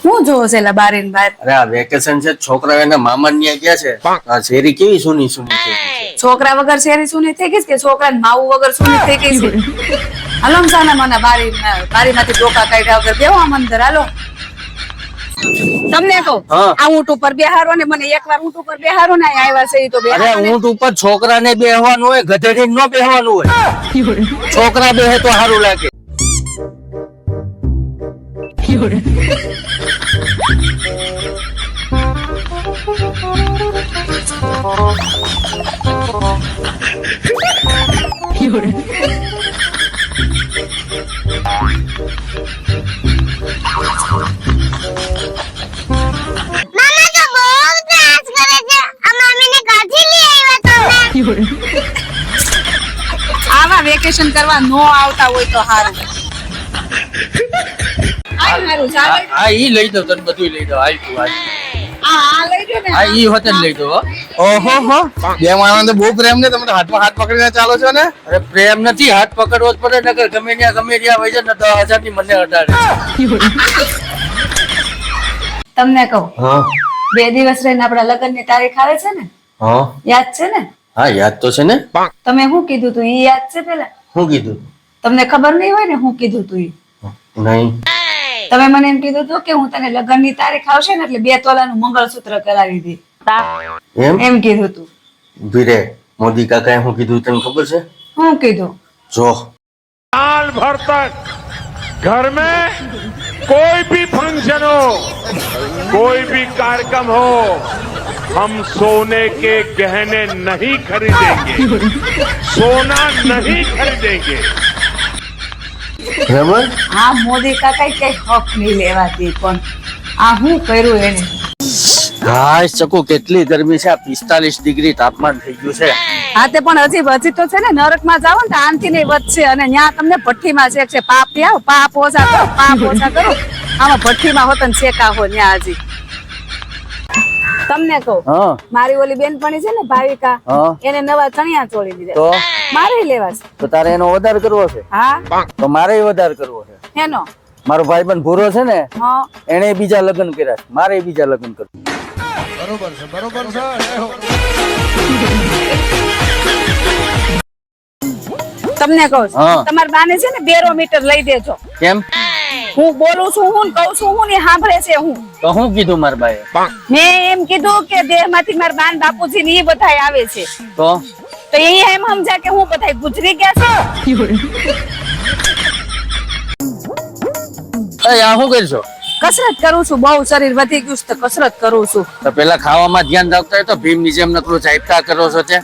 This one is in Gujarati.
હું જોવો છે બારે ને બાર? અરે આ વેકેશન છે, છોકરાઓ એના મામા ત્યાં ગયા છે. આ શેરી કેવી સુની સુની થઈ ગઈ છે. છોકરા વગર શેરી સુની થઈ ગઈ છે કે છોકરા માવું વગર સુની થઈ ગઈ છે? હાલો ને સાના મને બારીમાંથી ડોકા કાઢ્યા વગર બેહો આમ અંદર હાલો. તમને કહું હા. આ ઊંટ ઉપર બેહારો ને મને એકવાર ઊંટ ઉપર બેહારો ને અહીંયા આવ્યા છે ઈ તો અરે બેહારો ને. ઊંટ ઉપર છોકરાને બેહવાનું હોય, ગધેડીને ન બેહવાનું હોય. છોકરા બેહે તો સારું લાગે. મામા તો બહુ ત્રાસ કરે છે. આ મામીને કાઢી લઈ આવ્યા તમે. આવા વેકેશન કરવા નો આવતા હોય તો સારું. આ મારું ચાલે. આ ઈ લઈ દો, તને બધું લઈ દો. હાલ તું હાલ. આ લઈ ગયો ને. આ ઈ હોતે જ લઈ દો. હો. ઓહો હો બે માણસને બહુ પ્રેમ ને તમે તો હાથમાં હાથ પકડીને ચાલો છો ને. અરે પ્રેમ નથી, હાથ પકડવો જ પડે, નકર ગમે ત્યાં વહી જાય ને 10,000 ની મને અડાડે. તમને કહું હા 2 દિવસ રહીને આપડા લગ્ન ની તારીખ આવે છે ને, હા યાદ છે ને? હા યાદ તો છે ને. તમે શું કીધું તું ઈ યાદ છે? પેલા શું કીધું? તમને ખબર નહીં હોય ને શું કીધું તું ઈ? નહીં. તમે મને એમ કીધું હતું કે હું તને લગ્ન ની તારીખ આવશે ને એટલે 2 તોલાનું મંગળસૂત્ર કરાવી દે. એમ કીધું તું. ભીરે મોદી કાકાએ શું કીધું તને ખબર છે? શું કીધું? જો साल भर तक घर में कोई भी फंक्शन हो, कोई भी कार्यक्रम हो, हम सोने के गहने नहीं खरीदेंगे, सोना नहीं खरीदेंगे. બરાબર. આ મોદી કાકા કઈ હક નહીં લેવાતી પણ આ હું કર્યું એને. હાય ચકુ કેટલી ગરમી છે, 45 ડિગ્રી તાપમાન થઈ ગયું છે. હા તે પણ હજી તો છે ને નરક માં જાવ ને તો આનથી નહીં વધશે અને ત્યાં તમને ભઠ્ઠીમાં છે પાપ આવો પાપ ઓછા કરો આમાં ભઠ્ઠીમાં હોત ને શેકા હો ત્યાં હજી. તમને કહું હા મારી ઓલી બેનપણી છે ને ભાવિકા, હા એને નવા ચણિયા ચોળી દીધા. તો મારે લેવા છે. તો તારે એનો વધાર કરવો છે? હા તો મારે વધાર કરવો છે. એનો મારો ભાઈબંધ ભૂરો છે ને, હા એને બીજા લગ્ન કર્યા છે, મારે બીજા લગ્ન કરવું. તમને કહું છું, હા. તમારા બાને છે ને બેરોમીટર લઈ દેજો. કેમ? હું બોલું છું હું કહું છું હું ને સાંભળે છે હું. તો શું કીધું મારા બાએ? મેં એમ કીધું કે દેહ માંથી મારા બાન બાપુજી ને એ બધા આવે છે તો તો એ એમ સમજ્યા કે હું બધા ગુજરી ગયા છે. આ શું કરશો? કસરત કરું છું, બહુ શરીર વધી ગયું છે તો કસરત કરું છું. તો પેલા ખાવામાં ધ્યાન રાખતા હોય તો ભીમ ની જેમ નકરું ચાપતા કરો છો તે.